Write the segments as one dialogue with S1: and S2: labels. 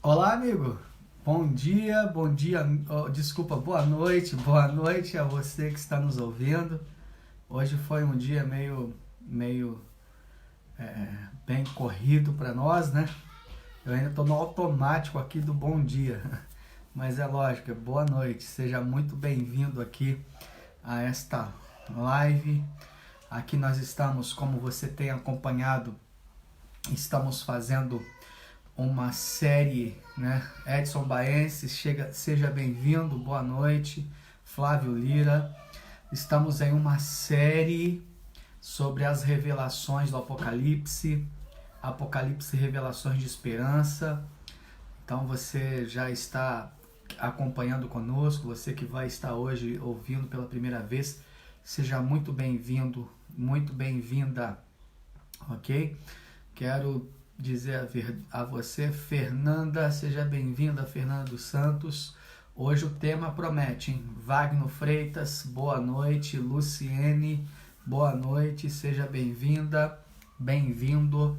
S1: Olá, amigo. Bom dia, desculpa, boa noite a você que está nos ouvindo. Hoje foi um dia meio bem corrido para nós, né? Eu ainda estou no automático aqui do bom dia, mas é lógico, boa noite. Seja muito bem-vindo aqui a esta live. Aqui nós estamos, como você tem acompanhado, estamos fazendo uma série, né? Edson Baense, seja bem-vindo, boa noite. Flávio Lira, estamos em uma série sobre as revelações do Apocalipse, revelações de esperança. Então você já está acompanhando conosco, você que vai estar hoje ouvindo pela primeira vez, seja muito bem-vindo, muito bem-vinda, ok? Quero dizer a você, Fernanda, seja bem-vinda, Fernanda dos Santos. Hoje o tema promete, hein? Wagner Freitas, boa noite. Luciene, boa noite, seja bem-vinda, bem-vindo.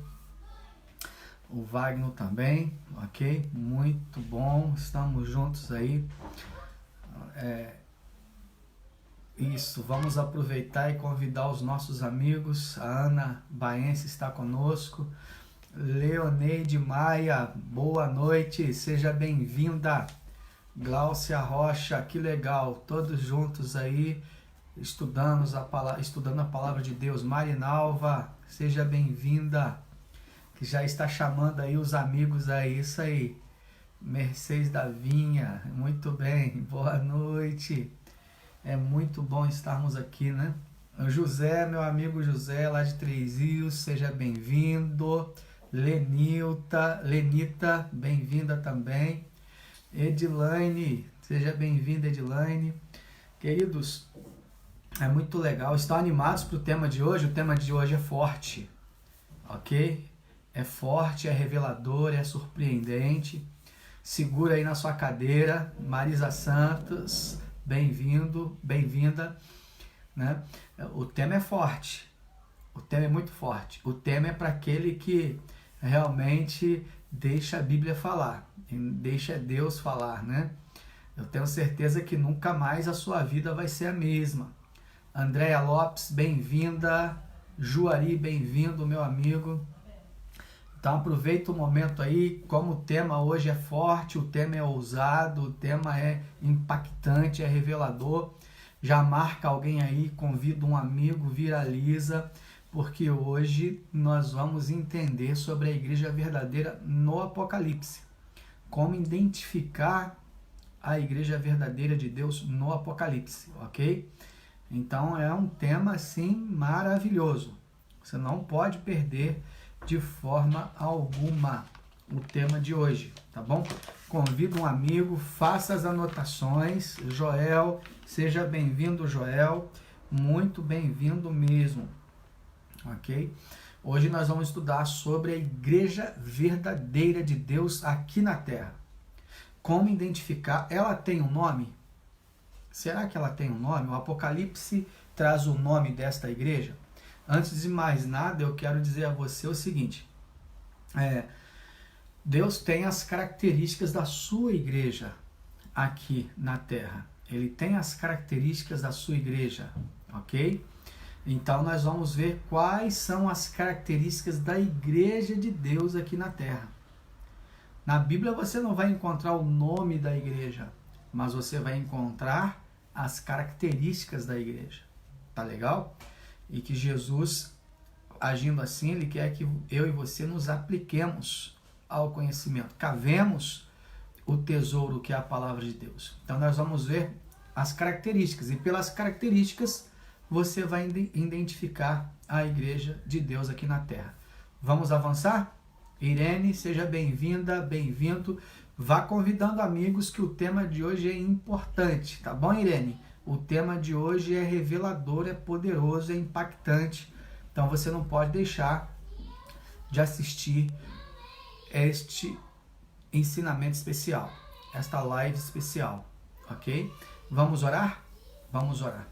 S1: O Wagner também, ok? Muito bom, estamos juntos aí. Isso, vamos aproveitar e convidar os nossos amigos. A Ana Baense está conosco. Leoneide Maia, boa noite, seja bem-vinda. Gláucia Rocha, que legal, todos juntos aí, estudando a palavra de Deus. Marinalva, seja bem-vinda, que já está chamando aí os amigos aí, isso aí. Mercedes da Vinha, muito bem, boa noite. É muito bom estarmos aqui, né? José, meu amigo José, lá de Três Rios, seja bem-vindo. Lenita, bem-vinda também. Edilane, seja bem-vinda, Edilane. Queridos, é muito legal. Estão animados para o tema de hoje? O tema de hoje é forte, ok? É forte, é revelador, é surpreendente. Segura aí na sua cadeira. Marisa Santos, bem-vindo, bem-vinda, né? O tema é forte, o tema é muito forte. O tema é para aquele que realmente deixa a Bíblia falar, deixa Deus falar, né? Eu tenho certeza que nunca mais a sua vida vai ser a mesma. Andréia Lopes, bem-vinda. Juari, bem-vindo, meu amigo. Então aproveita o momento aí, como o tema hoje é forte, o tema é ousado, o tema é impactante, é revelador. Já marca alguém aí, convida um amigo, viraliza, porque hoje nós vamos entender sobre a igreja verdadeira no Apocalipse. Como identificar a igreja verdadeira de Deus no Apocalipse, ok? Então é um tema assim maravilhoso. Você não pode perder de forma alguma o tema de hoje, tá bom? Convida um amigo, faça as anotações. Joel, seja bem-vindo, Joel. Muito bem-vindo mesmo. Ok? Hoje nós vamos estudar sobre a igreja verdadeira de Deus aqui na Terra. Como identificar? Ela tem um nome? Será que ela tem um nome? O Apocalipse traz o nome desta igreja? Antes de mais nada, eu quero dizer a você o seguinte. Deus tem as características da sua igreja aqui na Terra. Ele tem as características da sua igreja, ok? Então nós vamos ver quais são as características da igreja de Deus aqui na Terra. Na Bíblia você não vai encontrar o nome da igreja, mas você vai encontrar as características da igreja. Tá legal? E que Jesus, agindo assim, Ele quer que eu e você nos apliquemos ao conhecimento, cavemos o tesouro que é a palavra de Deus. Então nós vamos ver as características, e pelas características você vai identificar a igreja de Deus aqui na Terra. Vamos avançar? Irene, seja bem-vinda, bem-vindo. Vá convidando amigos que o tema de hoje é importante, tá bom, Irene? O tema de hoje é revelador, é poderoso, é impactante. Então você não pode deixar de assistir este ensinamento especial, esta live especial, ok? Vamos orar? Vamos orar.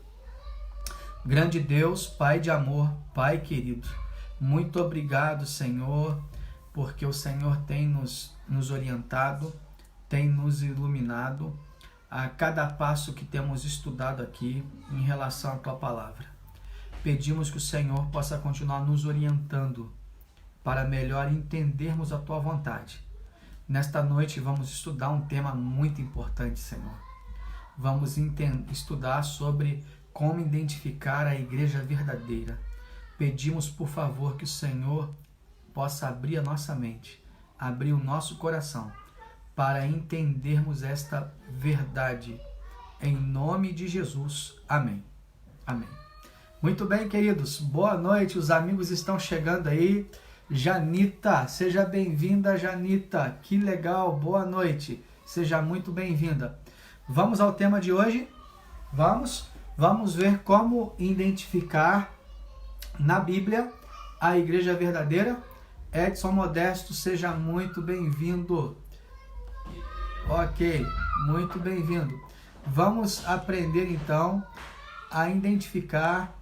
S1: Grande Deus, Pai de amor, Pai querido, muito obrigado, Senhor, porque o Senhor tem nos nos orientado, tem nos iluminado a cada passo que temos estudado aqui em relação à Tua Palavra. Pedimos que o Senhor possa continuar nos orientando para melhor entendermos a Tua vontade. Nesta noite vamos estudar um tema muito importante, Senhor. Vamos estudar sobre como identificar a igreja verdadeira. Pedimos, por favor, que o Senhor possa abrir a nossa mente, abrir o nosso coração, para entendermos esta verdade. Em nome de Jesus. Amém. Amém. Muito bem, queridos. Boa noite. Os amigos estão chegando aí. Janita, seja bem-vinda, Janita. Que legal. Boa noite. Seja muito bem-vinda. Vamos ao tema de hoje? Vamos ver como identificar na Bíblia a igreja verdadeira. Edson Modesto, seja muito bem-vindo. Ok, muito bem-vindo. Vamos aprender então a identificar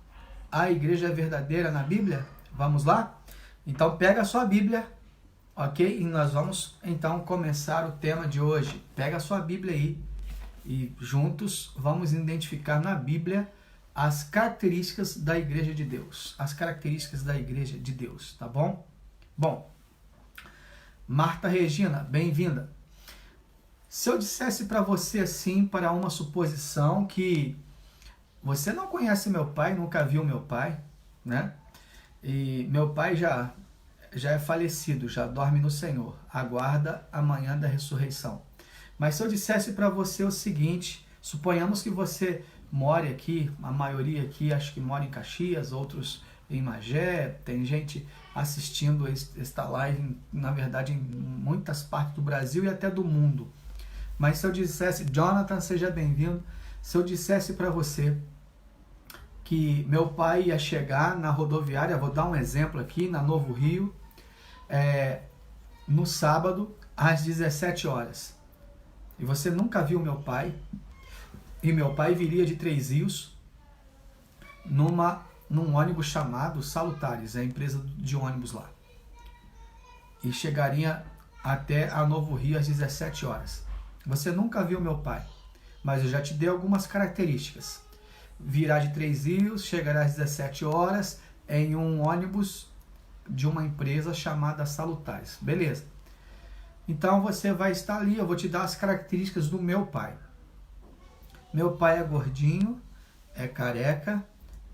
S1: a igreja verdadeira na Bíblia? Vamos lá? Então pega a sua Bíblia, ok? E nós vamos então começar o tema de hoje. Pega a sua Bíblia aí e juntos vamos identificar na Bíblia as características da igreja de Deus. As características da igreja de Deus, tá bom? Bom, Marta Regina, bem-vinda. Se eu dissesse para você assim, para uma suposição que você não conhece meu pai, nunca viu meu pai, né? E meu pai já é falecido, já dorme no Senhor, aguarda a manhã da ressurreição. Mas se eu dissesse para você o seguinte, suponhamos que você more aqui, a maioria aqui acho que mora em Caxias, outros em Magé, tem gente assistindo esta live, na verdade, em muitas partes do Brasil e até do mundo. Mas se eu dissesse, Jonathan, seja bem-vindo, se eu dissesse para você que meu pai ia chegar na rodoviária, vou dar um exemplo aqui, na Novo Rio, no sábado, às 17 horas. E você nunca viu meu pai, e meu pai viria de Três Rios, num ônibus chamado Salutares, é a empresa de ônibus lá. E chegaria até a Novo Rio às 17 horas. Você nunca viu meu pai, mas eu já te dei algumas características. Virá de Três Rios, chegará às 17 horas em um ônibus de uma empresa chamada Salutares. Beleza. Então você vai estar ali, eu vou te dar as características do meu pai. Meu pai é gordinho, é careca,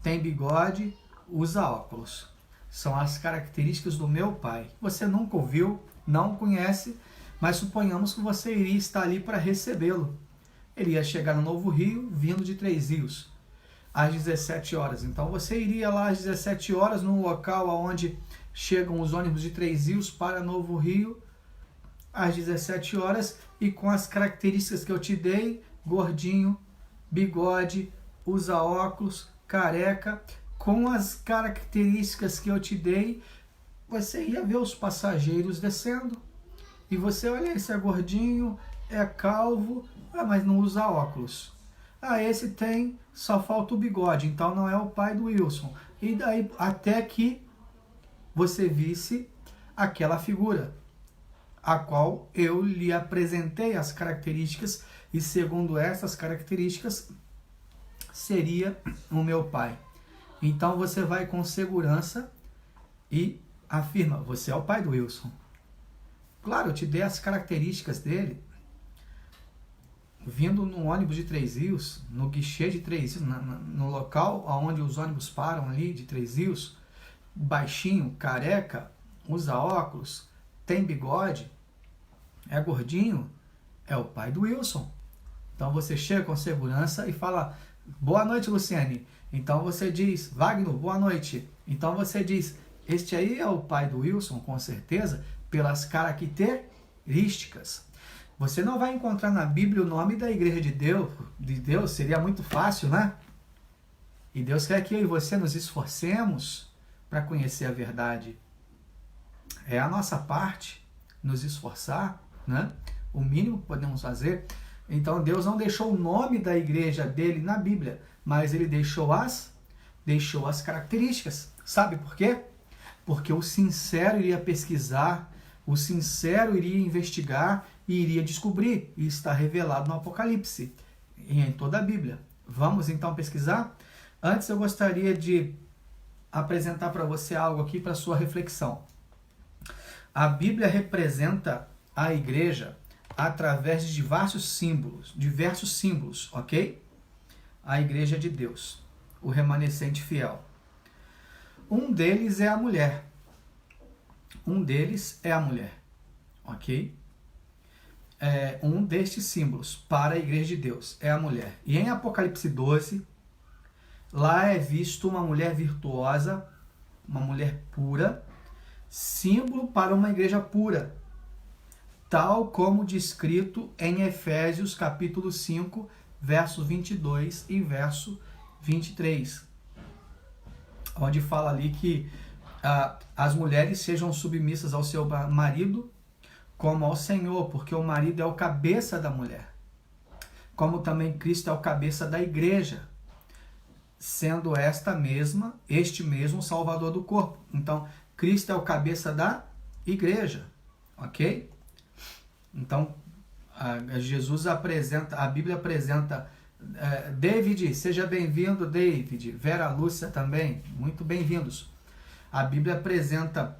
S1: tem bigode, usa óculos. São as características do meu pai. Você nunca ouviu, não conhece, mas suponhamos que você iria estar ali para recebê-lo. Ele ia chegar no Novo Rio, vindo de Três Rios, às 17 horas. Então você iria lá às 17 horas, no local onde chegam os ônibus de Três Rios para Novo Rio, às 17 horas, e com as características que eu te dei, gordinho, bigode, usa óculos, careca, com as características que eu te dei, você ia ver os passageiros descendo. E você olha, esse é gordinho, é calvo, mas não usa óculos. Esse tem, só falta o bigode, então não é o pai do Wilson. E daí até que você visse aquela figura, a qual eu lhe apresentei as características, e segundo essas características, seria o meu pai. Então você vai com segurança e afirma, você é o pai do Wilson. Claro, eu te dei as características dele, vindo no ônibus de Três Rios, no guichê de Três Rios, no local onde os ônibus param ali de Três Rios, baixinho, careca, usa óculos, tem bigode, é gordinho, é o pai do Wilson. Então você chega com segurança e fala, boa noite, Luciane. Então você diz, Wagner, boa noite. Então você diz, este aí é o pai do Wilson, com certeza, pelas características. Você não vai encontrar na Bíblia o nome da igreja de Deus, seria muito fácil, né? E Deus quer que eu e você nos esforcemos para conhecer a verdade. É a nossa parte, nos esforçar, né? O mínimo que podemos fazer. Então Deus não deixou o nome da igreja dele na Bíblia, mas ele deixou as características. Sabe por quê? Porque o sincero iria pesquisar O sincero iria investigar e iria descobrir, e está revelado no Apocalipse e em toda a Bíblia. Vamos então pesquisar? Antes eu gostaria de apresentar para você algo aqui para sua reflexão. A Bíblia representa a igreja através de diversos símbolos, ok? A igreja de Deus, o remanescente fiel. Um deles é a mulher. Ok? Um destes símbolos para a igreja de Deus é a mulher. E em Apocalipse 12, lá é visto uma mulher virtuosa, uma mulher pura, símbolo para uma igreja pura, tal como descrito em Efésios capítulo 5, verso 22 e verso 23, onde fala ali que as mulheres sejam submissas ao seu marido como ao Senhor, porque o marido é o cabeça da mulher, como também Cristo é o cabeça da igreja, sendo este mesmo Salvador do corpo. Então, Cristo é o cabeça da igreja, ok? Então, a Bíblia apresenta David, seja bem-vindo, David. Vera Lúcia também, muito bem-vindos. A Bíblia apresenta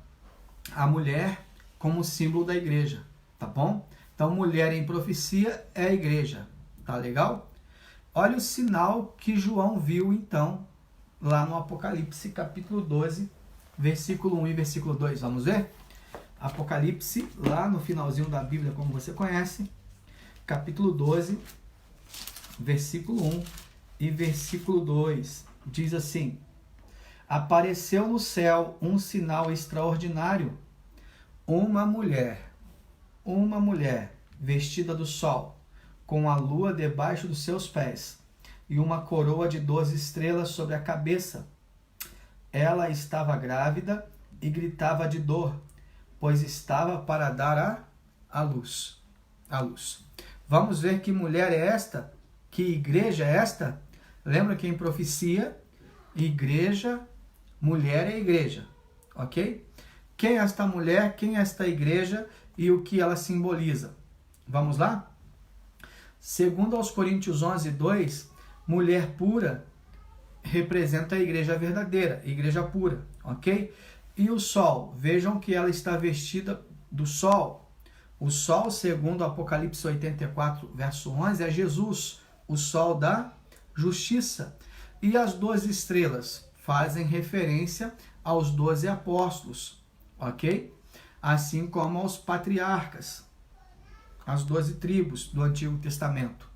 S1: a mulher como símbolo da igreja, tá bom? Então, mulher em profecia é a igreja, tá legal? Olha o sinal que João viu, então, lá no Apocalipse, capítulo 12, versículo 1 e versículo 2. Vamos ver? Apocalipse, lá no finalzinho da Bíblia, como você conhece, capítulo 12, versículo 1 e versículo 2. Diz assim: apareceu no céu um sinal extraordinário, uma mulher vestida do sol, com a lua debaixo dos seus pés, e uma coroa de 12 estrelas sobre a cabeça. Ela estava grávida e gritava de dor, pois estava para dar a luz. Vamos ver que mulher é esta? Que igreja é esta? Lembra que em profecia, igreja, mulher é igreja, ok? Quem é esta mulher? Quem é esta igreja? E o que ela simboliza? Vamos lá? Segundo aos Coríntios 11, 2, mulher pura representa a igreja verdadeira, igreja pura, ok? E o sol, vejam que ela está vestida do sol. O sol, segundo Apocalipse 84, verso 11, é Jesus, o sol da justiça. E as 12 estrelas fazem referência aos 12 apóstolos, ok? Assim como aos patriarcas, as 12 tribos do Antigo Testamento,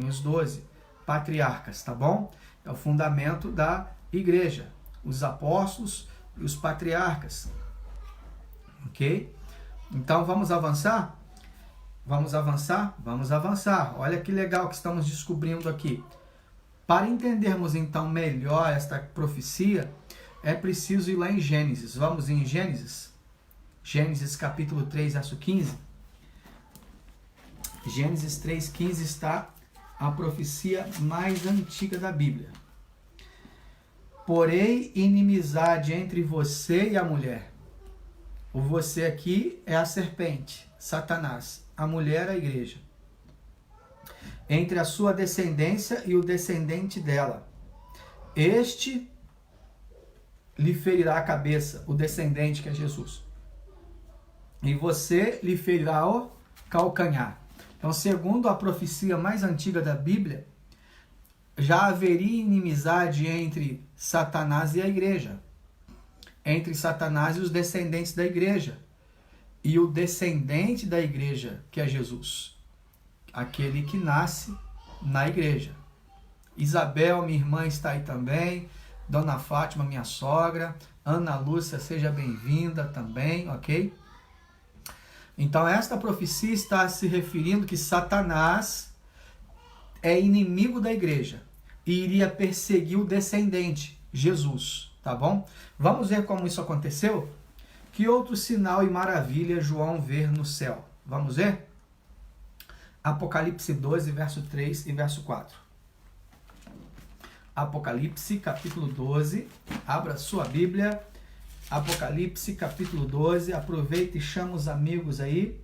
S1: os 12 patriarcas, tá bom? É o fundamento da igreja, os apóstolos e os patriarcas, ok? Então vamos avançar? Vamos avançar. Olha que legal que estamos descobrindo aqui. Para entendermos então melhor esta profecia, é preciso ir lá em Gênesis. Vamos em Gênesis? Gênesis capítulo 3, verso 15. Gênesis 3,15 está a profecia mais antiga da Bíblia. Porém, inimizade entre você e a mulher. O você aqui é a serpente, Satanás. A mulher é a igreja. Entre a sua descendência e o descendente dela. Este lhe ferirá a cabeça, o descendente que é Jesus. E você lhe ferirá o calcanhar. Então, segundo a profecia mais antiga da Bíblia, já haveria inimizade entre Satanás e a igreja. Entre Satanás e os descendentes da igreja. E o descendente da igreja, que é Jesus. Aquele que nasce na igreja. Isabel, minha irmã, está aí também. Dona Fátima, minha sogra. Ana Lúcia, seja bem-vinda também, ok? Então, esta profecia está se referindo que Satanás é inimigo da igreja e iria perseguir o descendente, Jesus, tá bom? Vamos ver como isso aconteceu? Que outro sinal e maravilha João vê no céu? Vamos ver? Apocalipse 12, verso 3 e verso 4. Apocalipse, capítulo 12, abra sua Bíblia Apocalipse capítulo 12, aproveita e chama os amigos aí,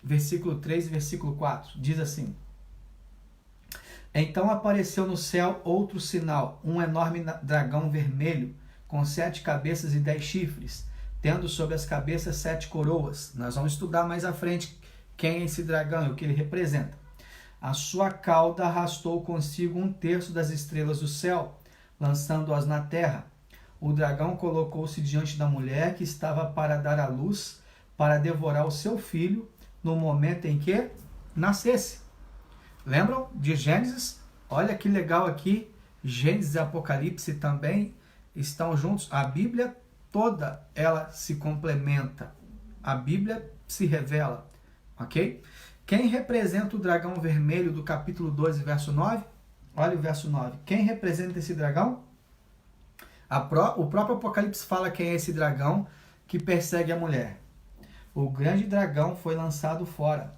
S1: versículo 3 e versículo 4, diz assim: Então apareceu no céu outro sinal, um enorme dragão vermelho, com 7 cabeças e 10 chifres, tendo sobre as cabeças 7 coroas. Nós vamos estudar mais à frente quem é esse dragão e o que ele representa. A sua cauda arrastou consigo 1/3 das estrelas do céu, lançando-as na terra. O dragão colocou-se diante da mulher que estava para dar à luz, para devorar o seu filho no momento em que nascesse. Lembram de Gênesis? Olha que legal aqui. Gênesis e Apocalipse também estão juntos. A Bíblia toda, ela se complementa. A Bíblia se revela. Ok? Quem representa o dragão vermelho do capítulo 12, verso 9? Olha o verso 9. Quem representa esse dragão? O próprio Apocalipse fala quem é esse dragão que persegue a mulher. O grande dragão foi lançado fora.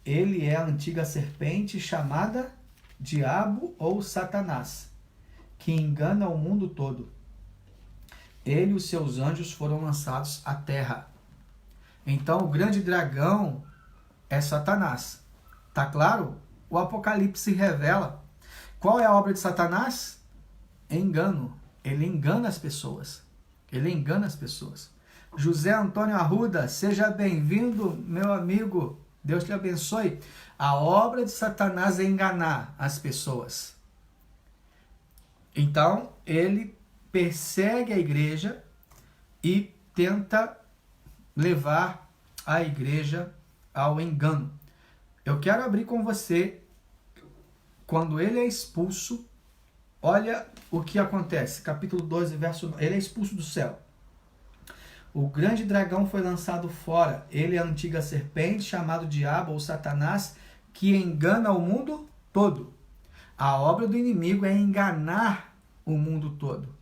S1: Ele é a antiga serpente chamada Diabo ou Satanás, que engana o mundo todo. Ele e os seus anjos foram lançados à terra. Então o grande dragão é Satanás. Tá claro? O Apocalipse revela. Qual é a obra de Satanás? Engano. Ele engana as pessoas. Ele engana as pessoas. José Antônio Arruda, seja bem-vindo, meu amigo. Deus te abençoe. A obra de Satanás é enganar as pessoas. Então, ele persegue a igreja e tenta levar a igreja ao engano. Eu quero abrir com você, quando ele é expulso, olha o que acontece. Capítulo 12, verso 9. Ele é expulso do céu. O grande dragão foi lançado fora. Ele é a antiga serpente, chamado Diabo ou Satanás, que engana o mundo todo. A obra do inimigo é enganar o mundo todo.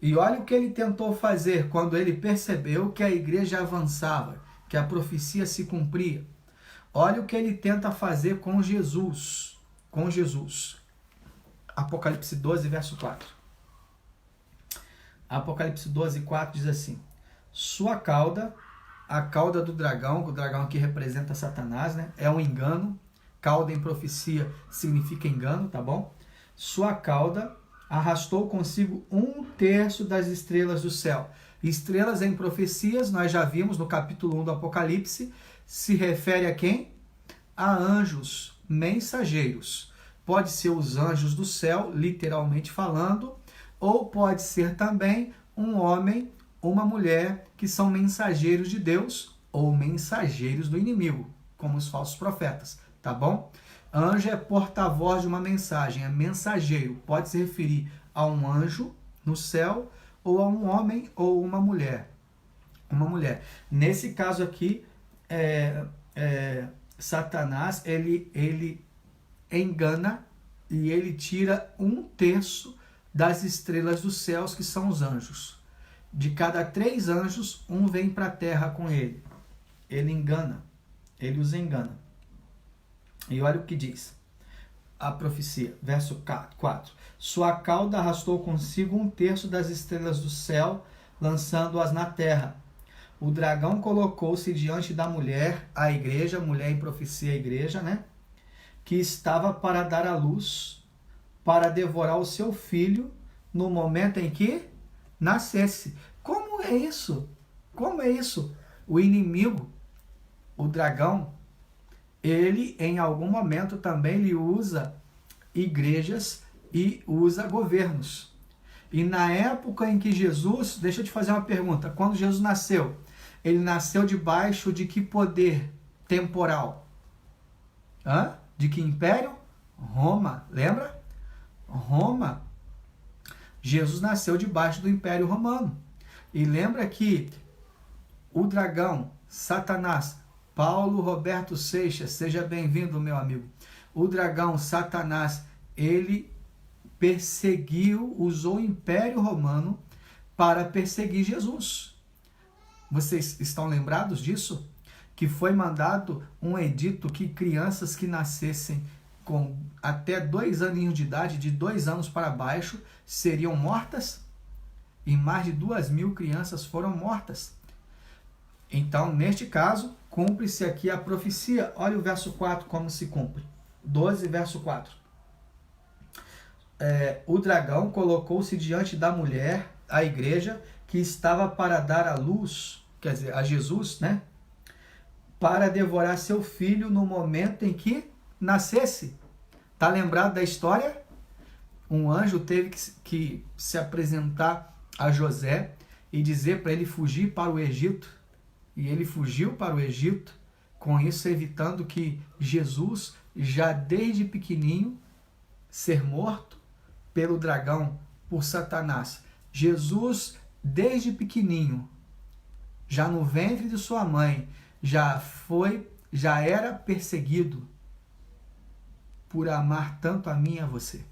S1: E olha o que ele tentou fazer quando ele percebeu que a igreja avançava, que a profecia se cumpria. Olha o que ele tenta fazer com Jesus. Com Jesus. Apocalipse 12, verso 4. Apocalipse 12, 4 diz assim: Sua cauda, a cauda do dragão, o dragão aqui representa Satanás, né? É um engano. Cauda em profecia significa engano, tá bom? Sua cauda arrastou consigo 1/3 das estrelas do céu. Estrelas em profecias, nós já vimos no capítulo 1 do Apocalipse, se refere a quem? A anjos, mensageiros. Pode ser os anjos do céu, literalmente falando, ou pode ser também um homem, uma mulher, que são mensageiros de Deus ou mensageiros do inimigo, como os falsos profetas, tá bom? Anjo é porta-voz de uma mensagem, é mensageiro. Pode se referir a um anjo no céu ou a um homem ou uma mulher. Uma mulher. Nesse caso aqui, Satanás, ele engana e ele tira 1/3 das estrelas dos céus, que são os anjos. De cada 3 anjos, um vem para a terra com ele. Ele engana. Ele os engana. E olha o que diz a profecia, verso 4. Sua cauda arrastou consigo 1/3 das estrelas do céu, lançando-as na terra. O dragão colocou-se diante da mulher, a igreja, mulher em profecia, a igreja, né? Que estava para dar à luz, para devorar o seu filho no momento em que nascesse. Como é isso? Como é isso? O inimigo, o dragão, ele em algum momento também ele usa igrejas e usa governos. E na época em que Jesus, deixa eu te fazer uma pergunta, quando Jesus nasceu, ele nasceu debaixo de que poder temporal? De que império? Roma, lembra? Roma. Jesus nasceu debaixo do Império Romano. E lembra que o dragão, Satanás, Paulo Roberto Seixas, seja bem-vindo, meu amigo. O dragão, Satanás, ele perseguiu, usou o Império Romano para perseguir Jesus. Vocês estão lembrados disso? Que foi mandado um edito que crianças que nascessem com até 2 aninhos de idade, de 2 anos para baixo, seriam mortas? e mais de 2.000 crianças foram mortas. Então, neste caso, cumpre-se aqui a profecia. Olha o verso 4 como se cumpre. 12, verso 4. O dragão colocou-se diante da mulher, a igreja, que estava para dar à luz, quer dizer, a Jesus, né? Para devorar seu filho no momento em que nascesse. Está lembrado da história? Um anjo teve que se apresentar a José e dizer para ele fugir para o Egito. E ele fugiu para o Egito, com isso evitando que Jesus, já desde pequenininho, ser morto pelo dragão, por Satanás. Jesus, desde pequenininho, já no ventre de sua mãe, já era perseguido por amar tanto a mim e a você.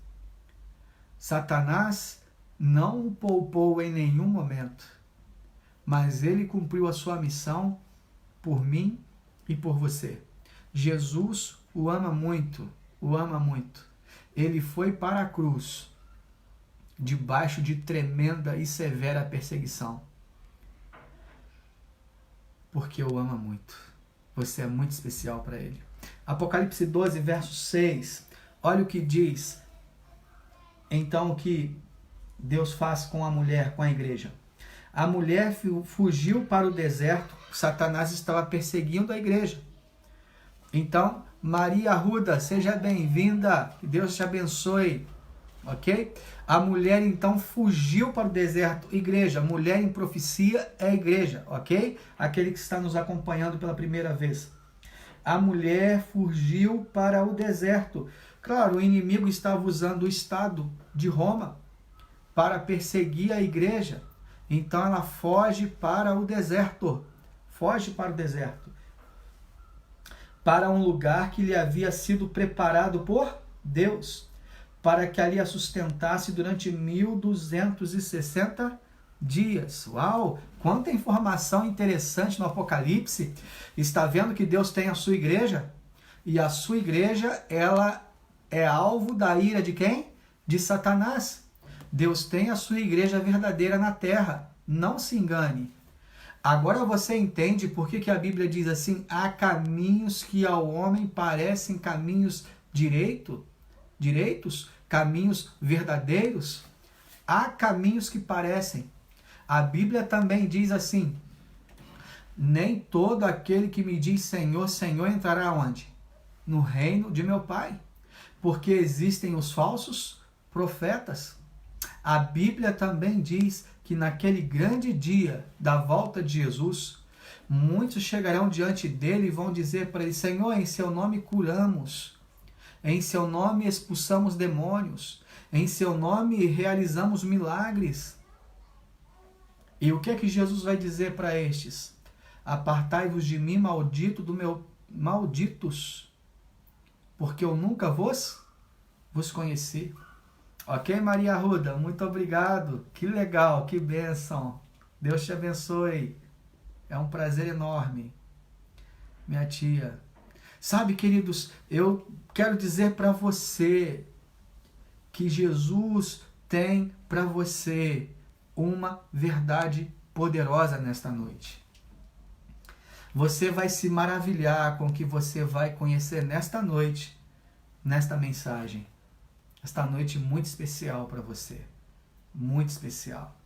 S1: Satanás não o poupou em nenhum momento, mas ele cumpriu a sua missão por mim e por você. Jesus o ama muito, o ama muito. Ele foi para a cruz, debaixo de tremenda e severa perseguição, porque o ama muito. Você é muito especial para ele. Apocalipse 12, verso 6. Olha o que diz. Então, o que Deus faz com a mulher, com a igreja. A mulher fugiu para o deserto. Satanás estava perseguindo a igreja. Então, Maria Arruda, seja bem-vinda. Que Deus te abençoe. Ok? A mulher, então, fugiu para o deserto. Igreja, mulher em profecia é igreja. Ok? Aquele que está nos acompanhando pela primeira vez. A mulher fugiu para o deserto. Claro, o inimigo estava usando o Estado de Roma para perseguir a igreja. Então ela foge para o deserto. Foge para o deserto. Para um lugar que lhe havia sido preparado por Deus. Para que ali a sustentasse durante 1260 dias. Uau! Quanta informação interessante no Apocalipse. Está vendo que Deus tem a sua igreja? E a sua igreja, ela é alvo da ira de quem? De Satanás. Deus tem a sua igreja verdadeira na terra. Não se engane. Agora você entende por que a Bíblia diz assim: há caminhos que ao homem parecem caminhos direitos, caminhos verdadeiros. Há caminhos que parecem. A Bíblia também diz assim: nem todo aquele que me diz Senhor, Senhor entrará onde? No reino de meu Pai. Porque existem os falsos profetas. A Bíblia também diz que naquele grande dia da volta de Jesus, muitos chegarão diante dele e vão dizer para ele: Senhor, em seu nome curamos, em seu nome expulsamos demônios, em seu nome realizamos milagres. E o que é que Jesus vai dizer para estes? Apartai-vos de mim, malditos, porque eu nunca vos conheci. Ok, Maria Arruda? Muito obrigado. Que legal, que bênção. Deus te abençoe. É um prazer enorme. Minha tia. Sabe, queridos, eu quero dizer para você que Jesus tem para você uma verdade poderosa nesta noite. Você vai se maravilhar com o que você vai conhecer nesta noite, nesta mensagem. Esta noite muito especial para você. Muito especial.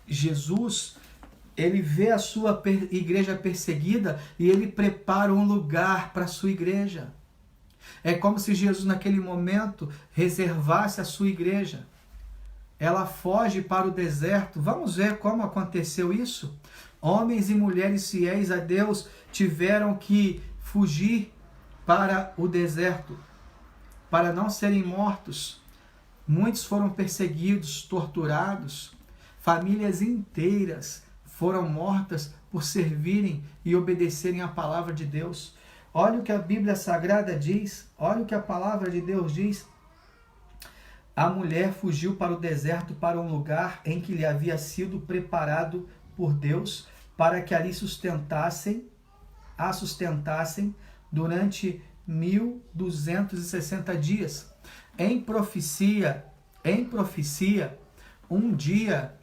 S1: Jesus, ele vê a sua igreja perseguida e ele prepara um lugar para a sua igreja. É como se Jesus naquele momento reservasse a sua igreja. Ela foge para o deserto. Vamos ver como aconteceu isso? Homens e mulheres fiéis a Deus tiveram que fugir para o deserto, para não serem mortos. Muitos foram perseguidos, torturados. Famílias inteiras foram mortas por servirem e obedecerem à palavra de Deus. Olha o que a Bíblia Sagrada diz. Olha o que a palavra de Deus diz. A mulher fugiu para o deserto, para um lugar em que lhe havia sido preparado por Deus, para que ali a sustentassem durante 1260 dias. Em profecia, um dia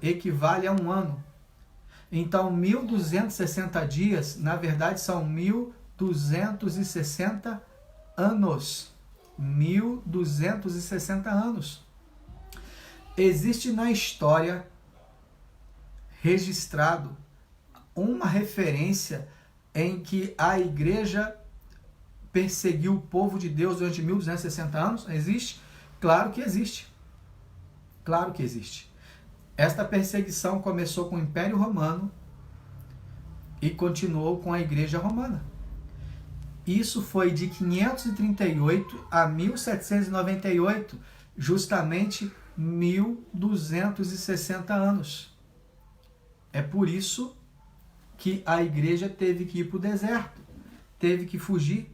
S1: equivale a um ano. Então, 1.260 dias, na verdade, são 1.260 anos. 1.260 anos. Existe na história registrado uma referência em que a igreja perseguiu o povo de Deus durante 1.260 anos? Existe? Claro que existe. Claro que existe. Esta perseguição começou com o Império Romano e continuou com a Igreja Romana. Isso foi de 538 a 1798, justamente 1.260 anos. É por isso que a igreja teve que ir para o deserto, teve que fugir,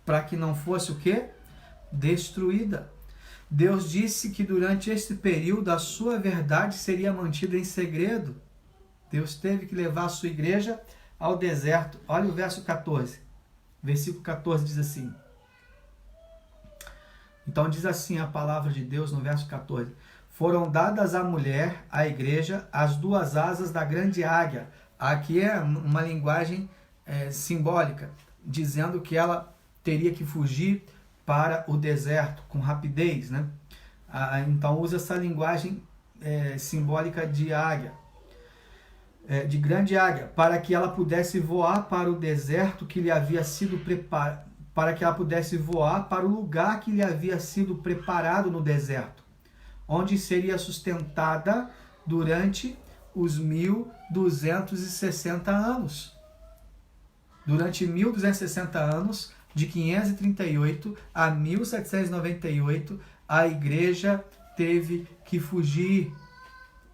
S1: para que não fosse o quê? Destruída. Deus disse que durante este período a sua verdade seria mantida em segredo. Deus teve que levar a sua igreja ao deserto. Olha o verso 14. Versículo 14 diz assim. Então diz assim a palavra de Deus no verso 14. Foram dadas à mulher, à igreja, as duas asas da grande águia. Aqui é uma linguagem simbólica, dizendo que ela teria que fugir para o deserto com rapidez, né? Então usa essa linguagem simbólica de águia, de grande águia, para que ela pudesse voar para o deserto que lhe havia sido preparado, para que ela pudesse voar para o lugar que lhe havia sido preparado no deserto, onde seria sustentada durante os 1.260 anos. Durante 1.260 anos, de 538 a 1798, a igreja teve que fugir.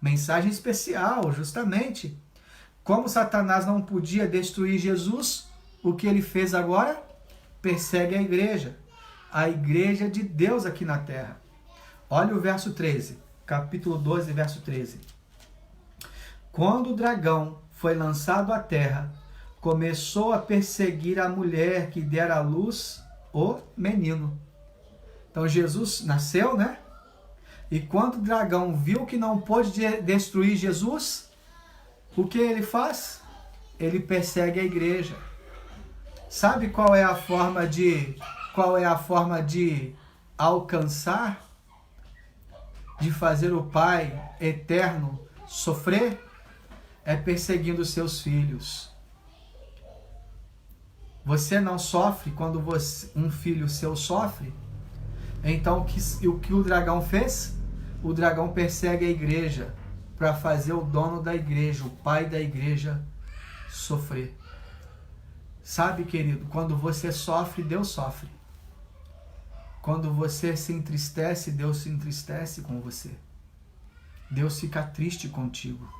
S1: Mensagem especial, justamente. Como Satanás não podia destruir Jesus, o que ele fez agora? Persegue a igreja de Deus aqui na terra. Olha o verso 13, capítulo 12, verso 13. Quando o dragão foi lançado à terra, começou a perseguir a mulher que dera à luz o menino. Então Jesus nasceu, né? E quando o dragão viu que não pôde destruir Jesus, o que ele faz? Ele persegue a igreja. Sabe qual é a forma de alcançar, de fazer o Pai eterno sofrer? É perseguindo seus filhos. Você não sofre quando um filho seu sofre? Então o que o dragão fez? O dragão persegue a igreja para fazer o dono da igreja, o pai da igreja, sofrer. Sabe, querido, quando você sofre, Deus sofre. Quando você se entristece, Deus se entristece com você. Deus fica triste contigo.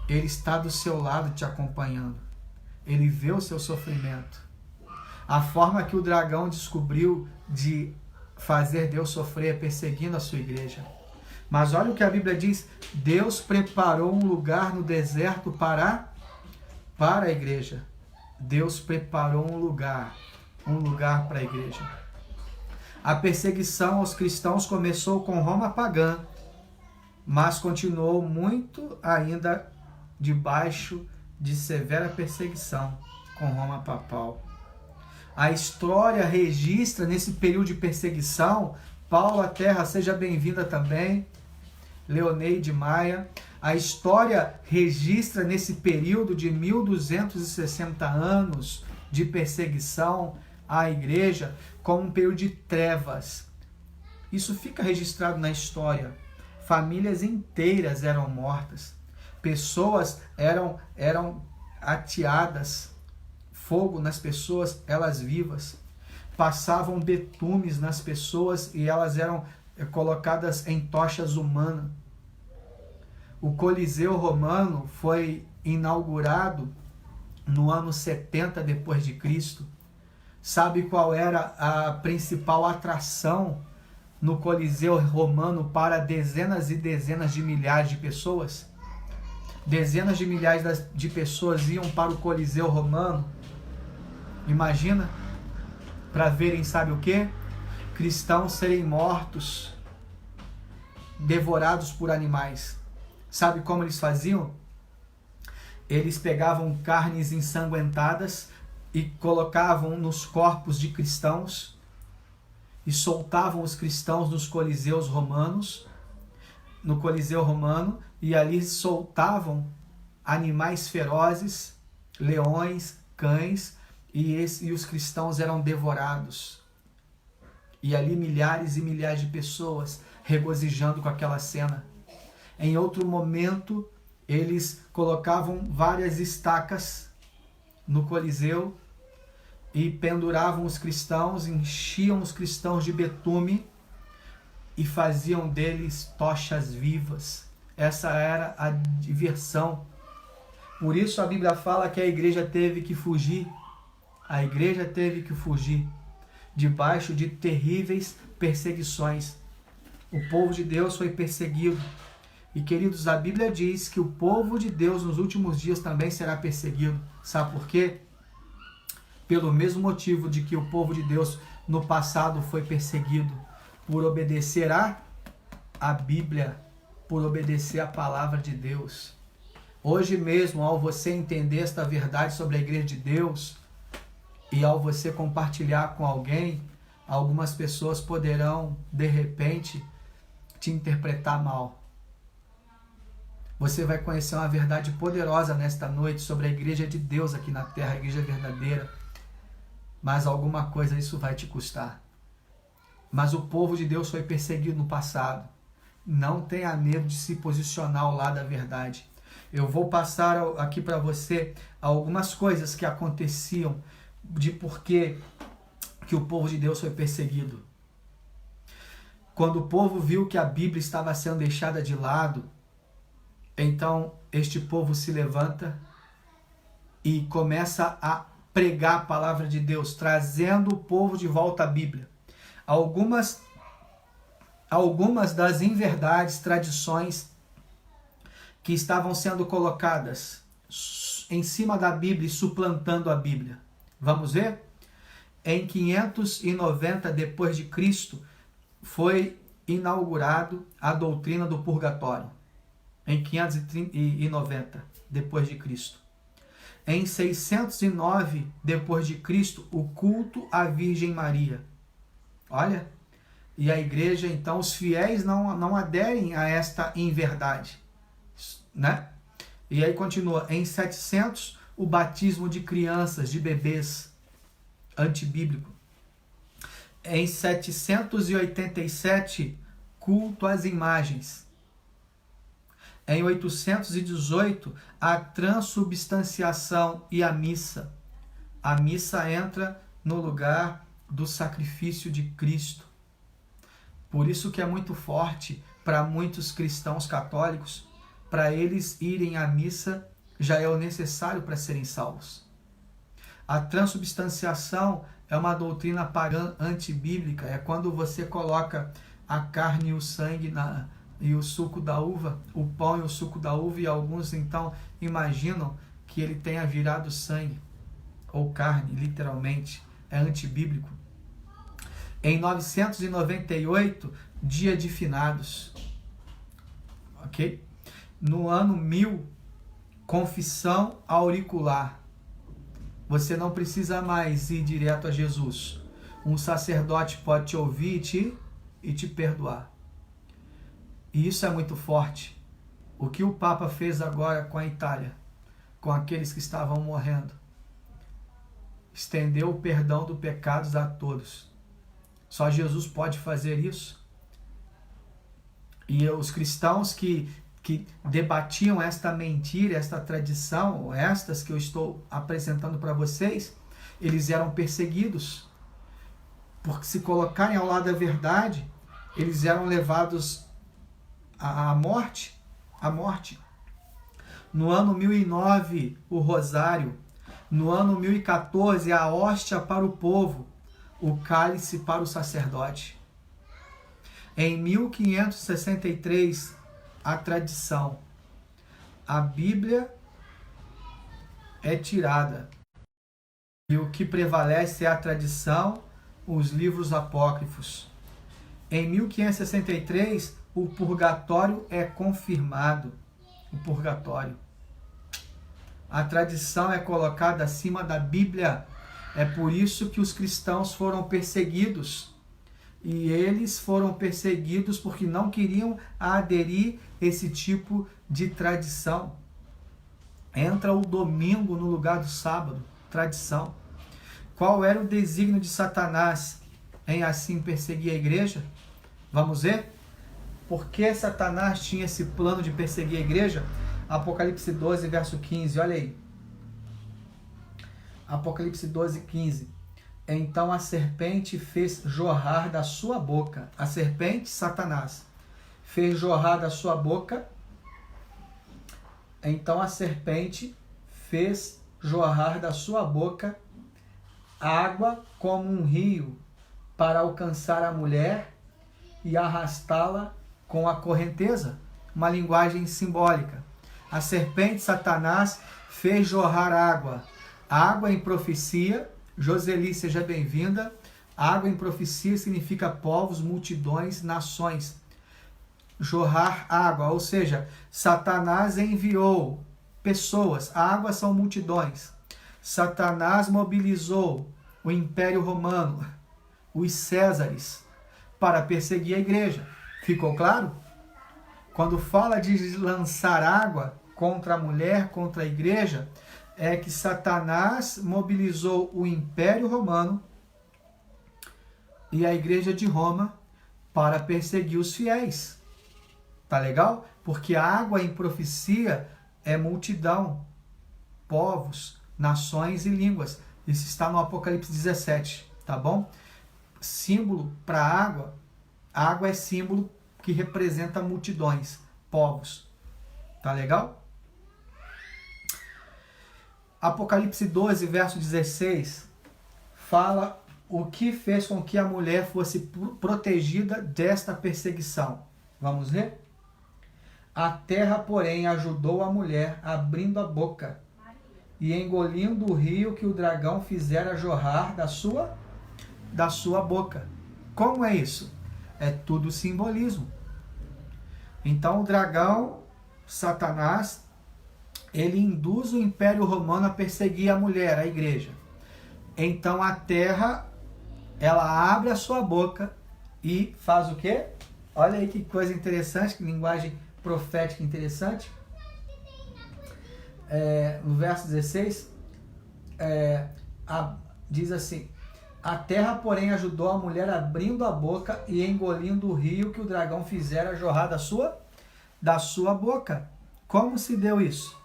S1: Ele está do seu lado te acompanhando. Ele vê o seu sofrimento. A forma que o dragão descobriu de fazer Deus sofrer é perseguindo a sua igreja. Mas olha o que a Bíblia diz. Deus preparou um lugar no deserto para a igreja. Deus preparou um lugar para a igreja. A perseguição aos cristãos começou com Roma pagã, mas continuou muito ainda debaixo de severa perseguição com Roma papal. A história registra nesse período de perseguição, Paula Terra, seja bem-vinda também, Leoneide Maia, a história registra nesse período de 1.260 anos de perseguição à igreja como um período de trevas. Isso fica registrado na história. Famílias inteiras eram mortas, pessoas eram ateadas, fogo nas pessoas, elas vivas, passavam betumes nas pessoas e elas eram colocadas em tochas humanas. O Coliseu Romano foi inaugurado no ano 70 depois de Cristo. Sabe qual era a principal atração no Coliseu Romano para dezenas e dezenas de milhares de pessoas? Dezenas de milhares de pessoas iam para o Coliseu Romano. Imagina, para verem, sabe o quê? cristãos serem mortos, devorados por animais. Sabe como eles faziam? Eles pegavam carnes ensanguentadas e colocavam nos corpos de cristãos e soltavam os cristãos nos coliseus romanos, no Coliseu Romano, e ali soltavam animais ferozes, leões, cães, e os cristãos eram devorados. E ali milhares e milhares de pessoas regozijando com aquela cena. Em outro momento, eles colocavam várias estacas no Coliseu e penduravam os cristãos, enchiam os cristãos de betume e faziam deles tochas vivas. Essa era a diversão. Por isso a Bíblia fala que a igreja teve que fugir. A igreja teve que fugir debaixo de terríveis perseguições. O povo de Deus foi perseguido. E, queridos, a Bíblia diz que o povo de Deus nos últimos dias também será perseguido. Sabe por quê? Pelo mesmo motivo de que o povo de Deus no passado foi perseguido, por obedecer a Bíblia, por obedecer a palavra de Deus. Hoje mesmo, ao você entender esta verdade sobre a igreja de Deus, e ao você compartilhar com alguém, algumas pessoas poderão, de repente, te interpretar mal. Você vai conhecer uma verdade poderosa nesta noite sobre a igreja de Deus aqui na terra, a igreja verdadeira. Mas alguma coisa isso vai te custar. Mas o povo de Deus foi perseguido no passado. Não tenha medo de se posicionar ao lado da verdade. Eu vou passar aqui para você algumas coisas que aconteciam de porquê que o povo de Deus foi perseguido. Quando o povo viu que a Bíblia estava sendo deixada de lado, então este povo se levanta e começa a pregar a palavra de Deus, trazendo o povo de volta à Bíblia. Algumas das inverdades, tradições que estavam sendo colocadas em cima da Bíblia e suplantando a Bíblia. Vamos ver? Em 590 depois de Cristo foi inaugurado a doutrina do purgatório. Em 590 depois de Cristo. Em 609 depois de Cristo, o culto à Virgem Maria. Olha, e a igreja, então, os fiéis não aderem a esta inverdade, né? E aí continua, em 700, o batismo de crianças, de bebês, antibíblico. Em 787, culto às imagens. Em 818, a transubstanciação e a missa. A missa entra no lugar do sacrifício de Cristo. Por isso que é muito forte para muitos cristãos católicos, para eles irem à missa já é o necessário para serem salvos. A transubstanciação é uma doutrina pagã antibíblica, é quando você coloca a carne e o sangue e o suco da uva, o pão e o suco da uva, e alguns então imaginam que ele tenha virado sangue ou carne, literalmente, é antibíblico. Em 998, dia de finados, ok? No ano 1000, confissão auricular. Você não precisa mais ir direto a Jesus. Um sacerdote pode te ouvir e te perdoar. E isso é muito forte. O que o Papa fez agora com a Itália, com aqueles que estavam morrendo, estendeu o perdão dos pecados a todos. Só Jesus pode fazer isso. E os cristãos que debatiam esta mentira, esta tradição, estas que eu estou apresentando para vocês, eles eram perseguidos. Porque se colocarem ao lado da verdade, eles eram levados à morte. No ano 1009, o rosário. No ano 1014, a hóstia para o povo, o cálice para o sacerdote. Em 1563, a tradição. A Bíblia é tirada. E o que prevalece é a tradição os livros apócrifos. Em 1563, o purgatório é confirmado. O purgatório. A tradição é colocada acima da Bíblia. É por isso que os cristãos foram perseguidos. E eles foram perseguidos porque não queriam aderir a esse tipo de tradição. Entra o domingo no lugar do sábado. Tradição. Qual era o desígnio de Satanás em assim perseguir a igreja? Vamos ver? Por que Satanás tinha esse plano de perseguir a igreja? Apocalipse 12, verso 15, olha aí. Apocalipse 12, 15. Então a serpente fez jorrar da sua boca. A serpente, Satanás, fez jorrar da sua boca. Então a serpente fez jorrar da sua boca água como um rio para alcançar a mulher e arrastá-la com a correnteza. Uma linguagem simbólica. A serpente, Satanás, fez jorrar água. Água em profecia. Joseli, seja bem-vinda. Água em profecia significa povos, multidões, nações. Jorrar água, ou seja, Satanás enviou pessoas. A água são multidões. Satanás mobilizou o Império Romano, os Césares, para perseguir a igreja. Ficou claro? Quando fala de lançar água contra a mulher, contra a igreja, é que Satanás mobilizou o Império Romano e a igreja de Roma para perseguir os fiéis. Tá legal? Porque a água em profecia é multidão, povos, nações e línguas. Isso está no Apocalipse 17, tá bom? Símbolo para água é símbolo que representa multidões, povos. Tá legal? Apocalipse 12, verso 16, fala o que fez com que a mulher fosse protegida desta perseguição. Vamos ler? A terra, porém, ajudou a mulher, abrindo a boca e engolindo o rio que o dragão fizera jorrar da sua boca. Como é isso? É tudo simbolismo. Então o dragão, Satanás, ele induz o Império Romano a perseguir a mulher, a igreja. Então a terra, ela abre a sua boca e faz o quê? Olha aí que coisa interessante, que linguagem profética interessante. No verso 16, diz assim: a terra, porém, ajudou a mulher abrindo a boca e engolindo o rio que o dragão fizera jorrar da sua boca. Como se deu isso?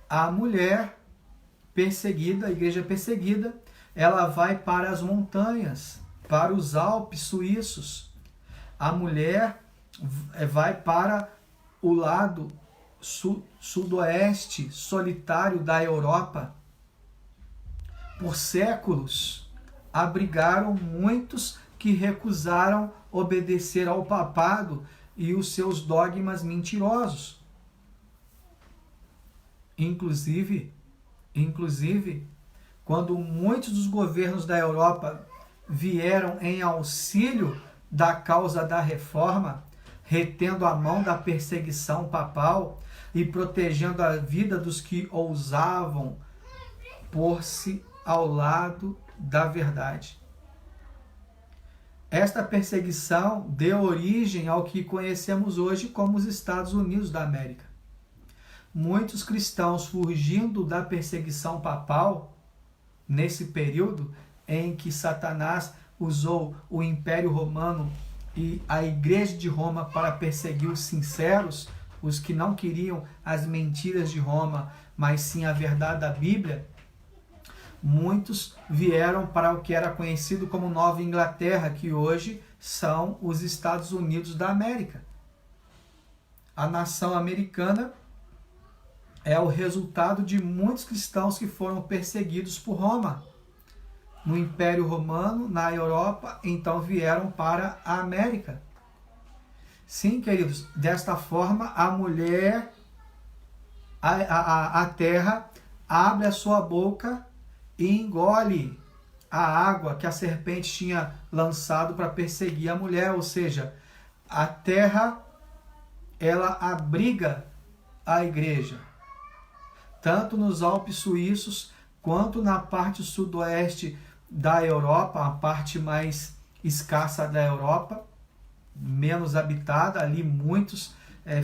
S1: A mulher perseguida, a igreja perseguida, ela vai para as montanhas, para os Alpes suíços. A mulher vai para o lado sudoeste solitário da Europa. Por séculos, abrigaram muitos que recusaram obedecer ao papado e os seus dogmas mentirosos. Inclusive, quando muitos dos governos da Europa vieram em auxílio da causa da reforma, retendo a mão da perseguição papal e protegendo a vida dos que ousavam pôr-se ao lado da verdade. Esta perseguição deu origem ao que conhecemos hoje como os Estados Unidos da América. Muitos cristãos, fugindo da perseguição papal, nesse período em que Satanás usou o Império Romano e a Igreja de Roma para perseguir os sinceros, os que não queriam as mentiras de Roma, mas sim a verdade da Bíblia, muitos vieram para o que era conhecido como Nova Inglaterra, que hoje são os Estados Unidos da América. A nação americana é o resultado de muitos cristãos que foram perseguidos por Roma. No Império Romano, na Europa, então vieram para a América. Sim, queridos, desta forma a mulher, a terra, abre a sua boca e engole a água que a serpente tinha lançado para perseguir a mulher, ou seja, a terra ela abriga a igreja, tanto nos Alpes suíços quanto na parte sudoeste da Europa, a parte mais escassa da Europa, menos habitada, ali muitos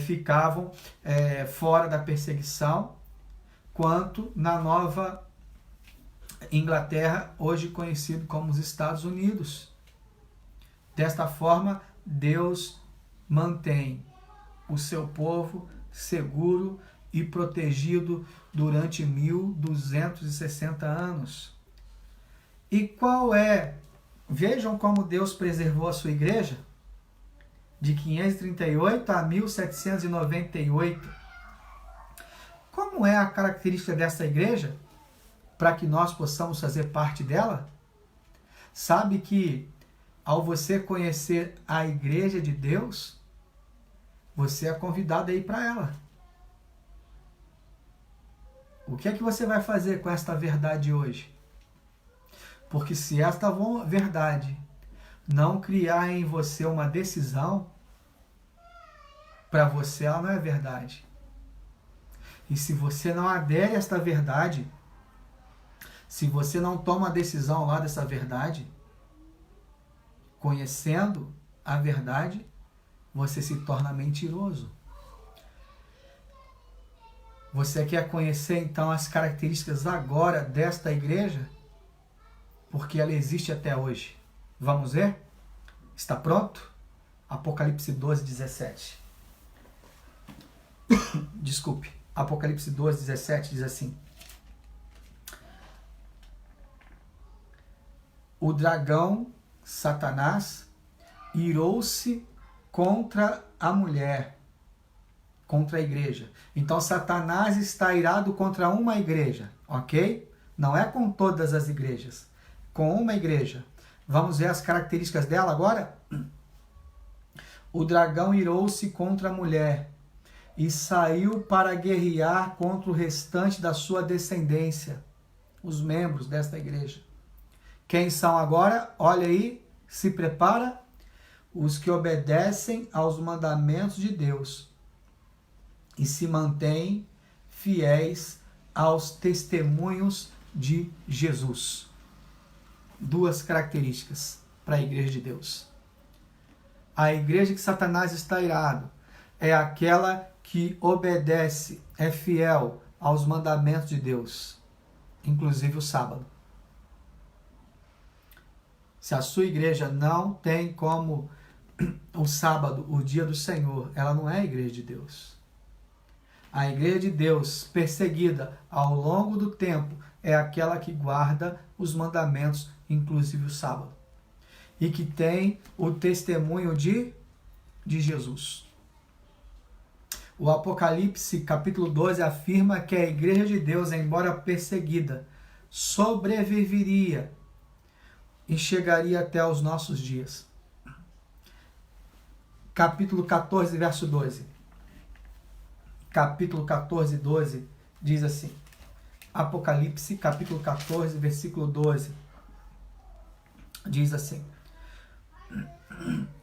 S1: ficavam fora da perseguição, quanto na Nova Inglaterra, hoje conhecido como os Estados Unidos. Desta forma, Deus mantém o seu povo seguro e protegido durante 1260 anos. E vejam como Deus preservou a sua igreja de 538 a 1798. Como é a característica dessa igreja para que nós possamos fazer parte dela? Sabe que ao você conhecer a igreja de Deus, você é convidado a ir para ela. O que é que você vai fazer com esta verdade hoje? Porque se esta verdade não criar em você uma decisão, para você ela não é verdade. E se você não adere a esta verdade, se você não toma a decisão lá dessa verdade, conhecendo a verdade, você se torna mentiroso. Você quer conhecer então as características agora desta igreja? Porque ela existe até hoje. Vamos ver? Está pronto? Apocalipse 12, 17. Desculpe. Apocalipse 12, 17 diz assim: o dragão, Satanás, irou-se contra a mulher, contra a igreja. Então Satanás está irado contra uma igreja, ok? Não é com todas as igrejas, com uma igreja. Vamos ver as características dela agora? O dragão irou-se contra a mulher e saiu para guerrear contra o restante da sua descendência, os membros desta igreja. Quem são agora? Olha aí, se prepara. Os que obedecem aos mandamentos de Deus e se mantêm fiéis aos testemunhos de Jesus. Duas características para a igreja de Deus. A igreja que Satanás está irado é aquela que obedece, é fiel aos mandamentos de Deus, inclusive o sábado. Se a sua igreja não tem como o sábado, o dia do Senhor, ela não é a igreja de Deus. A igreja de Deus, perseguida ao longo do tempo, é aquela que guarda os mandamentos, inclusive o sábado. E que tem o testemunho de Jesus. O Apocalipse, capítulo 12, afirma que a igreja de Deus, embora perseguida, sobreviveria e chegaria até os nossos dias. Capítulo 14, verso 12. Capítulo 14, 12 diz assim. Apocalipse, capítulo 14, versículo 12. Diz assim: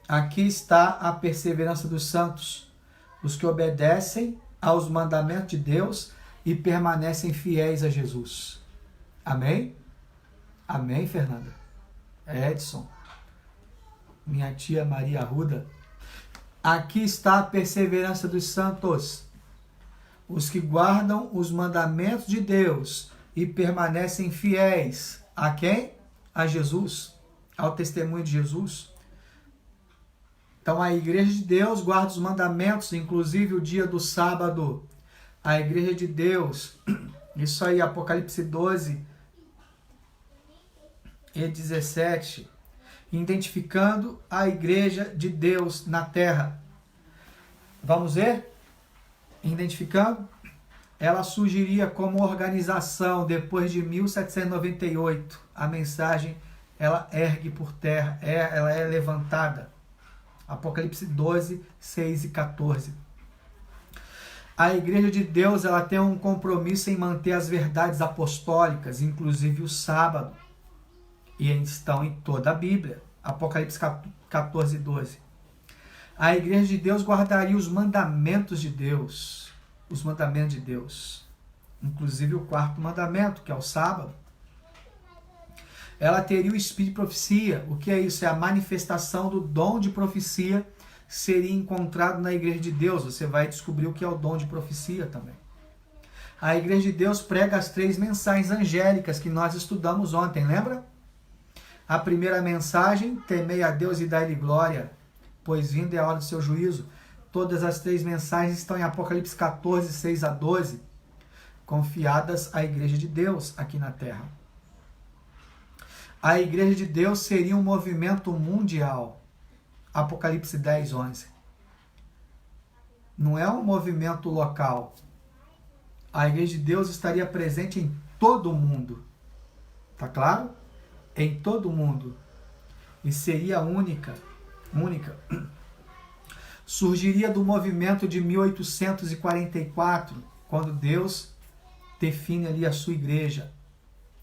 S1: aqui está a perseverança dos santos, os que obedecem aos mandamentos de Deus e permanecem fiéis a Jesus. Amém? Amém, Fernanda? Edson, minha tia Maria Arruda. Aqui está a perseverança dos santos, os que guardam os mandamentos de Deus e permanecem fiéis a quem? A Jesus, ao testemunho de Jesus. Então a igreja de Deus guarda os mandamentos, inclusive o dia do sábado. A igreja de Deus, isso aí, Apocalipse 12 e 17, identificando a igreja de Deus na terra. Vamos ver? Identificando? Ela surgiria como organização depois de 1798. A mensagem, ela ergue por terra, ela é levantada. Apocalipse 12, 6 e 14. A igreja de Deus, ela tem um compromisso em manter as verdades apostólicas, inclusive o sábado. e estão em toda a Bíblia. Apocalipse 14, 12. A igreja de Deus guardaria os mandamentos de Deus. Os mandamentos de Deus. Inclusive o quarto mandamento, que é o sábado. Ela teria o espírito de profecia. O que é isso? É a manifestação do dom de profecia que seria encontrado na igreja de Deus. Você vai descobrir o que é o dom de profecia também. A igreja de Deus prega as 3 mensagens angélicas que nós estudamos ontem, lembra? A primeira mensagem, temei a Deus e dai-lhe glória, pois vindo é a hora do seu juízo. Todas as 3 mensagens estão em Apocalipse 14, 6 a 12, confiadas à igreja de Deus aqui na terra. A igreja de Deus seria um movimento mundial. Apocalipse 10, 11. Não é um movimento local. A igreja de Deus estaria presente em todo o mundo. Tá claro? Em todo o mundo. E seria única. Surgiria do movimento de 1844, quando Deus define ali a sua igreja.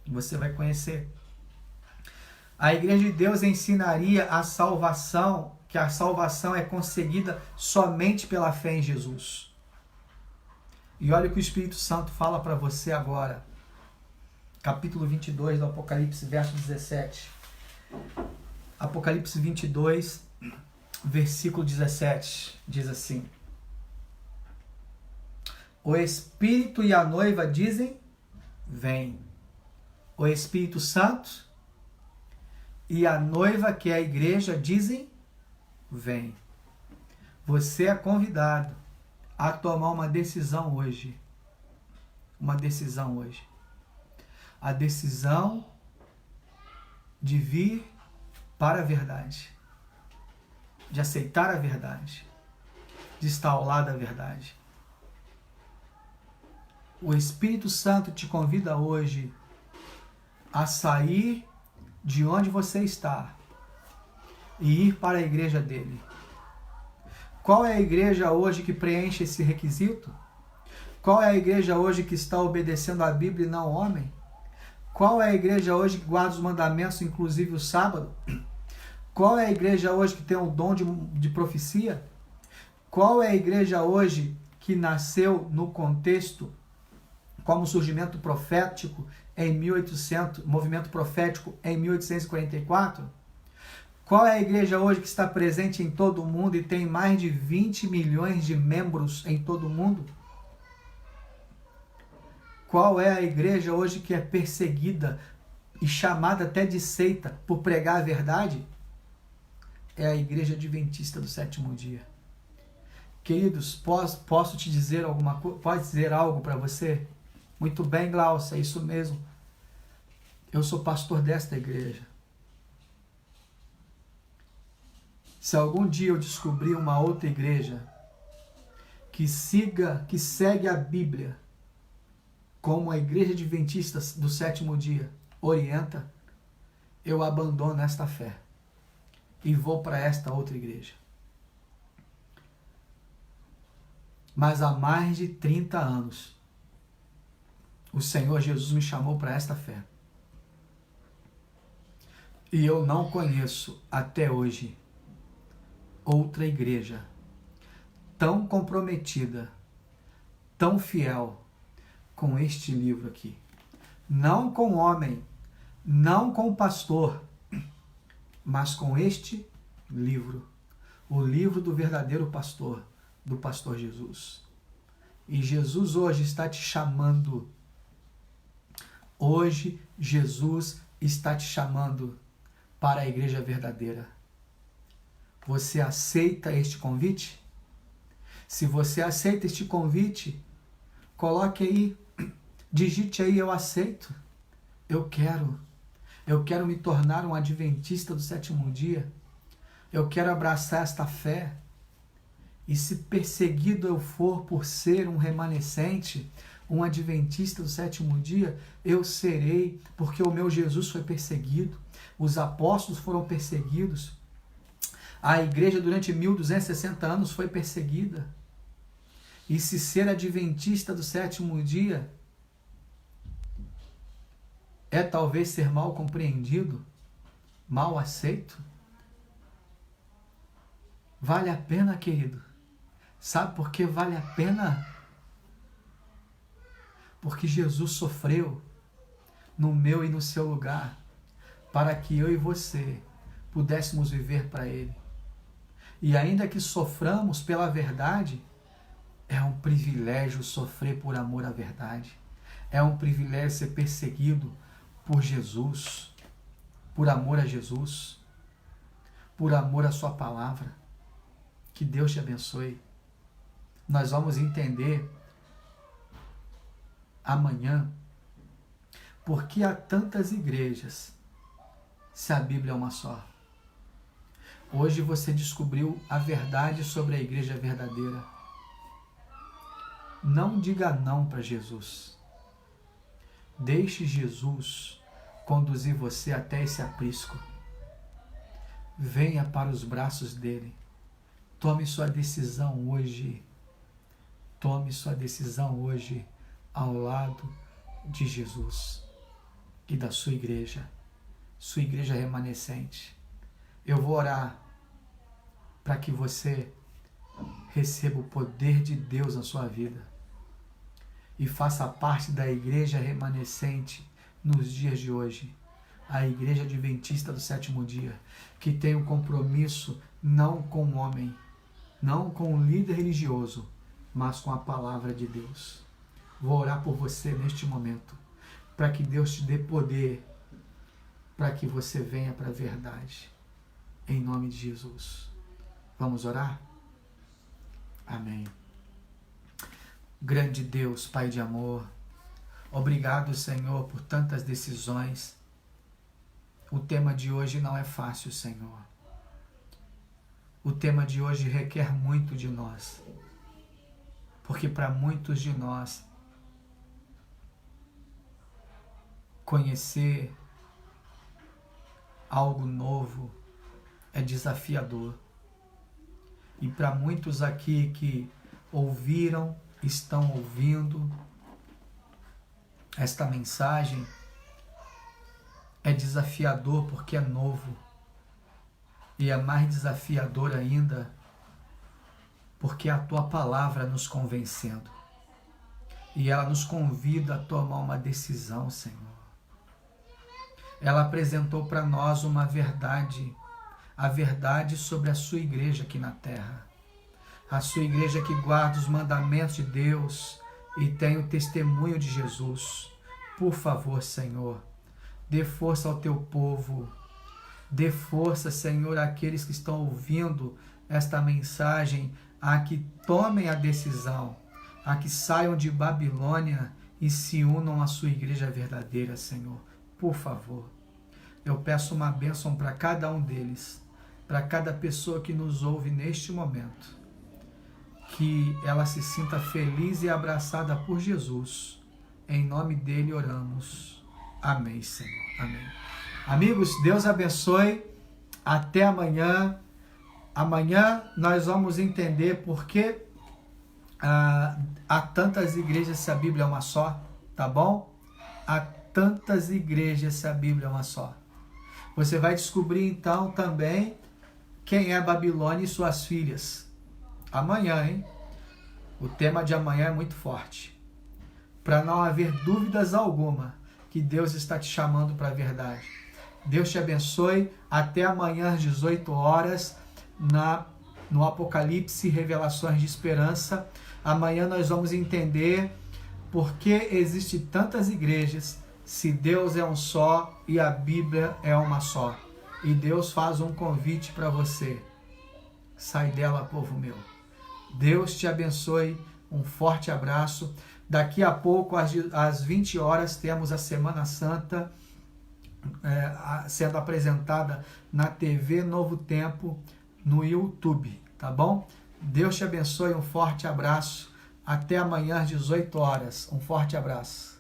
S1: Você vai conhecer. A igreja de Deus ensinaria a salvação, que a salvação é conseguida somente pela fé em Jesus. E olha o que o Espírito Santo fala para você agora. Capítulo 22 do Apocalipse, verso 17. Apocalipse 22, versículo 17, diz assim: o Espírito e a noiva dizem, vem. O Espírito Santo e a noiva, que é a igreja, dizem, vem. Você é convidado a tomar uma decisão hoje. Uma decisão hoje. A decisão de vir para a verdade. De aceitar a verdade. De estar ao lado da verdade. O Espírito Santo te convida hoje a sair de onde você está e ir para a igreja dele. Qual é a igreja hoje que preenche esse requisito? Qual é a igreja hoje que está obedecendo a Bíblia e não o homem? Qual é a igreja hoje que guarda os mandamentos, inclusive o sábado? Qual é a igreja hoje que tem o dom de profecia? Qual é a igreja hoje que nasceu no contexto como surgimento profético em 1800, movimento profético em 1844? Qual é a igreja hoje que está presente em todo o mundo e tem mais de 20 milhões de membros em todo o mundo? Qual é a igreja hoje que é perseguida e chamada até de seita por pregar a verdade? É a igreja adventista do sétimo dia. Queridos, posso te dizer alguma coisa? Pode dizer algo para você? Muito bem, Glaucia, é isso mesmo. Eu sou pastor desta igreja. Se algum dia eu descobrir uma outra igreja que segue a Bíblia como a igreja adventista do sétimo dia orienta, eu abandono esta fé e vou para esta outra igreja. Mas há mais de 30 anos, o Senhor Jesus me chamou para esta fé. E eu não conheço até hoje outra igreja tão comprometida, tão fiel com este livro aqui. Não com o homem, não com o pastor, mas com este livro. O livro do verdadeiro pastor, do pastor Jesus. E Jesus hoje está te chamando. Hoje Jesus está te chamando para a igreja verdadeira. Você aceita este convite? Se você aceita este convite, coloque aí, digite aí, eu aceito, eu quero me tornar um adventista do sétimo dia, eu quero abraçar esta fé, e se perseguido eu for por ser um remanescente, um adventista do sétimo dia, eu serei, porque o meu Jesus foi perseguido, os apóstolos foram perseguidos, a igreja durante 1260 anos foi perseguida. E se ser adventista do sétimo dia é talvez ser mal compreendido, mal aceito? Vale a pena, querido. Sabe por que vale a pena? Porque Jesus sofreu no meu e no seu lugar, para que eu e você pudéssemos viver para Ele. E ainda que soframos pela verdade, é um privilégio sofrer por amor à verdade. É um privilégio ser perseguido por Jesus, por amor a Jesus, por amor à sua palavra. Que Deus te abençoe. Nós vamos entender amanhã por que há tantas igrejas se a Bíblia é uma só. Hoje você descobriu a verdade sobre a igreja verdadeira. Não diga não para Jesus. Deixe Jesus conduzir você até esse aprisco. Venha para os braços dele. Tome sua decisão hoje. Tome sua decisão hoje ao lado de Jesus e da sua igreja remanescente. Eu vou orar para que você receba o poder de Deus na sua vida e faça parte da igreja remanescente nos dias de hoje, a igreja adventista do sétimo dia, que tem um compromisso não com o homem, não com o líder religioso, mas com a palavra de Deus. Vou orar por você neste momento, para que Deus te dê poder, para que você venha para a verdade, em nome de Jesus. Vamos orar? Amém. Grande Deus, Pai de amor, obrigado, Senhor, por tantas decisões. O tema de hoje não é fácil, Senhor. O tema de hoje requer muito de nós, porque para muitos de nós, conhecer algo novo é desafiador. E para muitos aqui que ouviram, estão ouvindo esta mensagem, é desafiador porque é novo. E é mais desafiador ainda porque é a tua palavra nos convencendo. E ela nos convida a tomar uma decisão, Senhor. Ela apresentou para nós uma verdade, a verdade sobre a sua igreja aqui na terra. A sua igreja que guarda os mandamentos de Deus e tem o testemunho de Jesus. Por favor, Senhor, dê força ao teu povo. Dê força, Senhor, àqueles que estão ouvindo esta mensagem, a que tomem a decisão, a que saiam de Babilônia e se unam à sua igreja verdadeira, Senhor. Por favor, eu peço uma bênção para cada um deles, para cada pessoa que nos ouve neste momento, que ela se sinta feliz e abraçada por Jesus. Em nome dele oramos. Amém, Senhor. Amém. Amigos, Deus abençoe. Até amanhã. Amanhã nós vamos entender por que há tantas igrejas se a Bíblia é uma só, tá bom? Há tantas igrejas se a Bíblia é uma só. Você vai descobrir então também quem é Babilônia e suas filhas. Amanhã, hein? O tema de amanhã é muito forte. Para não haver dúvidas alguma que Deus está te chamando para a verdade. Deus te abençoe. Até amanhã às 18 horas no Apocalipse, Revelações de Esperança. Amanhã nós vamos entender por que existem tantas igrejas, se Deus é um só e a Bíblia é uma só. E Deus faz um convite para você. Sai dela, povo meu. Deus te abençoe. Um forte abraço. Daqui a pouco, às 20 horas, temos a Semana Santa sendo apresentada na TV Novo Tempo, no YouTube, tá bom? Deus te abençoe, um forte abraço. Até amanhã às 18 horas. Um forte abraço.